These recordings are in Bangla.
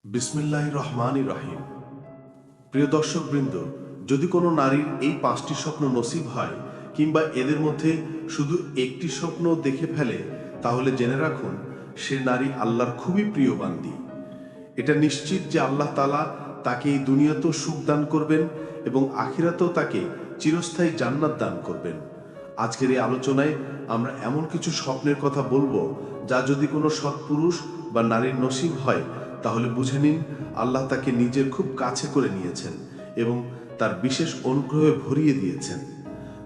বিসমিল্লাহির রহমানির রহিম। প্রিয় দর্শকবৃন্দ, যদি কোনো নারীর এই 5টি স্বপ্ন নসিব হয় কিংবা এদের মধ্যে শুধু একটি স্বপ্ন দেখে ফেলে, তাহলে জেনে রাখুন সে নারী আল্লাহর খুবই প্রিয় বান্দী। এটা নিশ্চিত যে আল্লাহ তাআলা তাকে এই দুনিয়াতেও সুখ দান করবেন এবং আখিরাতেও তাকে চিরস্থায়ী জান্নাত দান করবেন। আজকের এই আলোচনায় আমরা এমন কিছু স্বপ্নের কথা বলবো যা যদি কোনো সৎপুরুষ বা নারীর নসিব হয়, তাহলে বুঝে নিন আল্লাহ তাকে নিজের খুব কাছে করে নিয়েছেন এবং তার বিশেষ অনুগ্রহে ভরিয়ে দিয়েছেন।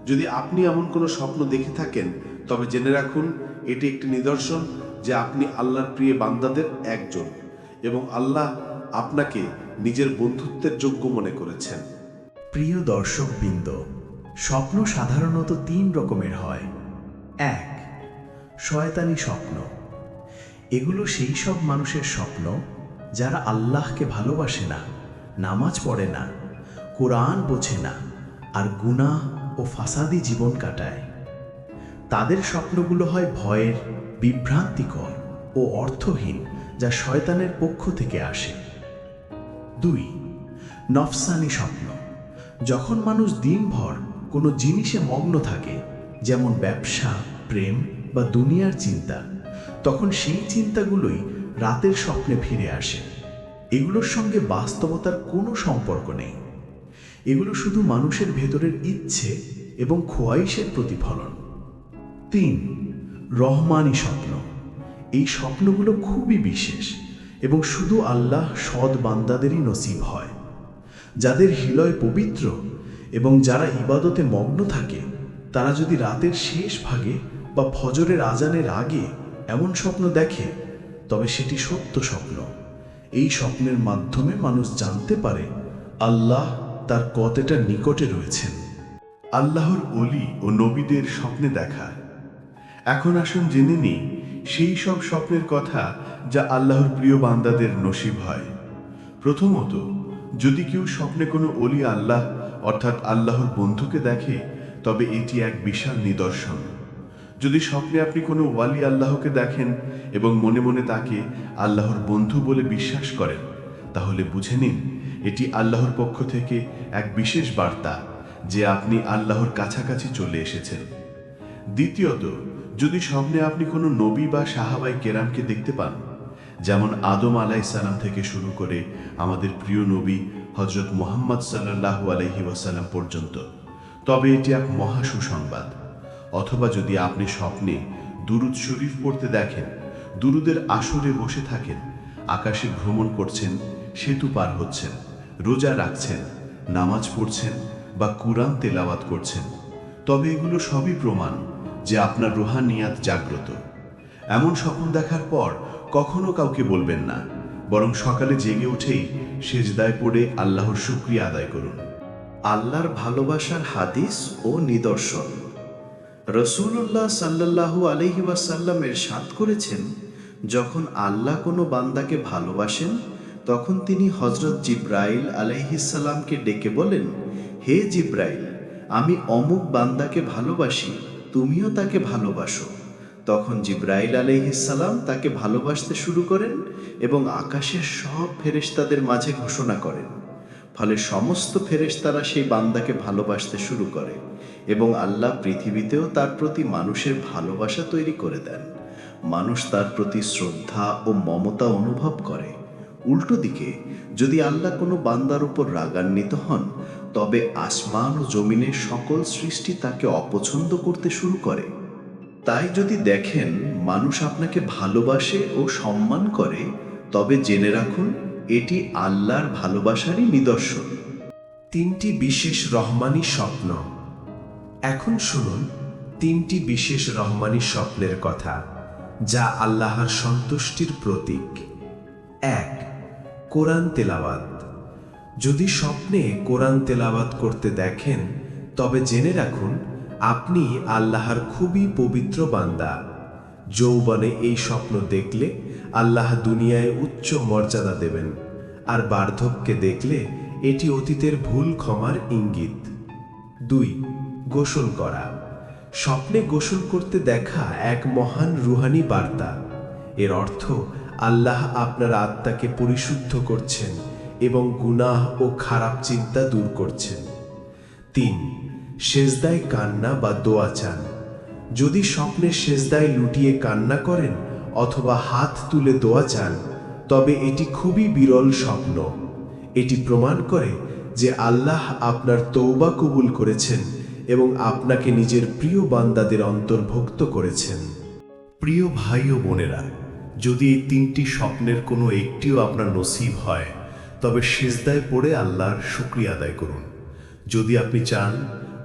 যদি আপনি এমন কোনো স্বপ্ন দেখে থাকেন, তবে জেনে রাখুন এটি একটি নিদর্শন যে আপনি আল্লাহর প্রিয় বান্দাদের একজন এবং আল্লাহ আপনাকে নিজের বন্ধুত্বের যোগ্য মনে করেছেন। প্রিয় দর্শকবৃন্দ, স্বপ্ন সাধারণত 3 রকমের হয়। 1. শয়তানি স্বপ্ন। এগুলো সেই সব মানুষের স্বপ্ন যারা আল্লাহকে ভালোবাসে না, নামাজ পড়ে না, কোরআন বোঝে না আর গুনাহ ও ফাসাদি জীবন কাটায়। তাদের স্বপ্নগুলো হয় ভয়ের, বিভ্রান্তিকর ও অর্থহীন, যা শয়তানের পক্ষ থেকে আসে। 2. নফসানি স্বপ্ন। যখন মানুষ দিনভর কোনো জিনিসে মগ্ন থাকে, যেমন ব্যবসা, প্রেম বা দুনিয়ার চিন্তা, তখন সেই চিন্তাগুলোই রাতের স্বপ্নে ফিরে আসে। এগুলোর সঙ্গে বাস্তবতার কোনো সম্পর্ক নেই। এগুলো শুধু মানুষের ভেতরের ইচ্ছে এবং খোয়াইশের প্রতিফলন। 3. রহমানি স্বপ্ন। এই স্বপ্নগুলো খুবই বিশেষ এবং শুধু আল্লাহ সৎ বান্দাদেরই নসিব হয়। যাদের হৃদয় পবিত্র এবং যারা ইবাদতে মগ্ন থাকে, তারা যদি রাতের শেষ ভাগে বা ফজরের আজানের আগে এমন স্বপ্ন দেখে, তবে সেটি সত্য স্বপ্ন। এই স্বপ্নের মাধ্যমে মানুষ জানতে পারে আল্লাহ তার কতটা নিকটে রয়েছেন। আল্লাহর ওলি ও নবীদের স্বপ্নে দেখা। এখন আসুন জেনে নিই সেই সব স্বপ্নের কথা যা আল্লাহর প্রিয় বান্দাদের নসিব হয়। প্রথমত, যদি কেউ স্বপ্নে কোনো ওলি আল্লাহ অর্থাৎ আল্লাহর বন্ধুকে দেখে, তবে এটি এক বিশাল নিদর্শন। যদি স্বপ্নে আপনি কোনো ওয়ালি আল্লাহকে দেখেন এবং মনে মনে তাকে আল্লাহর বন্ধু বলে বিশ্বাস করেন, তাহলে বুঝে নিন এটি আল্লাহর পক্ষ থেকে এক বিশেষ বার্তা যে আপনি আল্লাহর কাছাকাছি চলে এসেছেন। দ্বিতীয়ত, যদি স্বপ্নে আপনি কোনো নবী বা সাহাবায়ে কেরামকে দেখতে পান, যেমন আদম আলাইহিস সালাম থেকে শুরু করে আমাদের প্রিয় নবী হযরত মুহাম্মদ সাল্লাল্লাহু আলাইহি ওয়াসাল্লাম পর্যন্ত, তবে এটি এক মহা সুসংবাদ। অথবা যদি আপনি স্বপ্নে দুরূদ শরীফ পড়তে দেখেন, দুরূদের আসরে বসে থাকেন, আকাশে ভ্রমণ করছেন, সেতু পার হচ্ছেন, রোজা রাখছেন, নামাজ পড়ছেন বা কুরআন তেলাওয়াত করছেন, তবে এগুলো সবই প্রমাণ যে আপনার রুহানিয়াত জাগ্রত। এমন স্বপ্ন দেখার পর কখনো কাউকে বলবেন না, বরং সকালে জেগে উঠেই সেজদায় পড়ে আল্লাহর শুকরিয়া আদায় করুন। আল্লাহর ভালোবাসার হাদিস ও নিদর্শন। রাসূলুল্লাহ সাল্লাল্লাহু আলাইহি ওয়াসাল্লাম ইরশাদ করেছেন, যখন আল্লাহ কোনো বান্দাকে ভালোবাসেন, তখন তিনি হযরত জিবরাইল আলাইহিস সালামকে ডেকে বলেন, হে জিবরাইল, আমি অমুক বান্দাকে ভালোবাসি, তুমিও তাকে ভালোবাসো। তখন জিবরাইল আলাইহিস সালাম তাকে ভালোবাসতে শুরু করেন এবং আকাশের সব ফেরেশতাদের মাঝে ঘোষণা করেন। ফলে সমস্ত ফেরেশতারা সেই বান্দাকে ভালোবাসতে শুরু করে এবং আল্লাহ পৃথিবীতেও তার প্রতি মানুষের ভালোবাসা তৈরি করে দেন। মানুষ তার প্রতি শ্রদ্ধা ও মমতা অনুভব করে। উল্টো দিকে, যদি আল্লাহ কোনো বান্দার উপর রাগান্বিত হন, তবে আসমান ও জমিনের সকল সৃষ্টি তাকে অপছন্দ করতে শুরু করে। তাই যদি দেখেন মানুষ আপনাকে ভালোবাসে ও সম্মান করে, তবে জেনে রাখুন এটি আল্লাহর ভালোবাসারই নিদর্শন। 3টি বিশেষ রহমানি স্বপ্ন। এখন শুনুন 3টি বিশেষ রহমানি স্বপ্নের কথা, যা আল্লাহর সন্তুষ্টির প্রতীক। 1. কোরআন তেলাওয়াত। যদি স্বপ্নে কোরআন তেলাওয়াত করতে দেখেন, তবে জেনে রাখুন আপনি আল্লাহর খুবই পবিত্র বান্দা। যৌবনে এই স্বপ্ন দেখলে আল্লাহ দুনিয়ায় উচ্চ মর্যাদা দেবেন, আর বার্ধক্যে দেখলে এটি অতীতের ভুল ক্ষমার ইঙ্গিত। 2. গোসল করা। স্বপ্নে গোসল করতে দেখা এক মহান রুহানি বার্তা। এর অর্থ আল্লাহ আপনার আত্মাকে পরিশুদ্ধ করছেন এবং গুনাহ ও খারাপ চিন্তা দূর করছেন। 3. সেজদায় কান্না বা দোয়া চান। যদি স্বপ্নে সেজদায় লুটিয়ে কান্না করেন অথবা হাত তুলে দোয়া চান, তবে এটি খুবই বিরল স্বপ্ন। এটি প্রমাণ করে যে আল্লাহ আপনার তওবা কবুল করেছেন এবং আপনাকে নিজের প্রিয় বান্দাদের অন্তর্ভুক্ত করেছেন। প্রিয় ভাই ও বোনেরা, যদি এই 3টি স্বপ্নের কোনো একটিও আপনার নসিব হয়, তবে সিজদায় পড়ে আল্লাহর শুকরিয়া আদায় করুন। যদি আপনি চান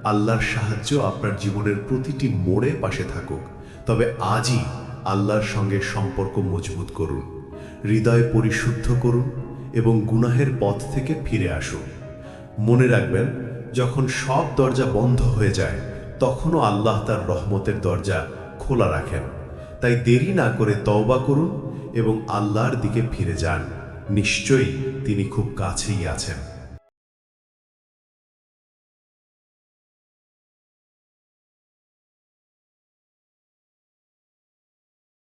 আল্লাহর সাহায্য আপনার জীবনের প্রতিটি মোড়ে পাশে থাকুক, তবে আজই আল্লাহর সঙ্গে সম্পর্ক মজবুত করুন, হৃদয় পরিশুদ্ধ করুন এবং গুনাহের পথ থেকে ফিরে আসুন। মনে রাখবেন, যখন সব দরজা বন্ধ হয়ে যায়, তখনও আল্লাহ তার রহমতের দরজা খোলা রাখেন। তাই দেরি না করে তওবা করুন এবং আল্লাহর দিকে ফিরে যান। নিশ্চয়ই তিনি খুব কাছেই আছেন।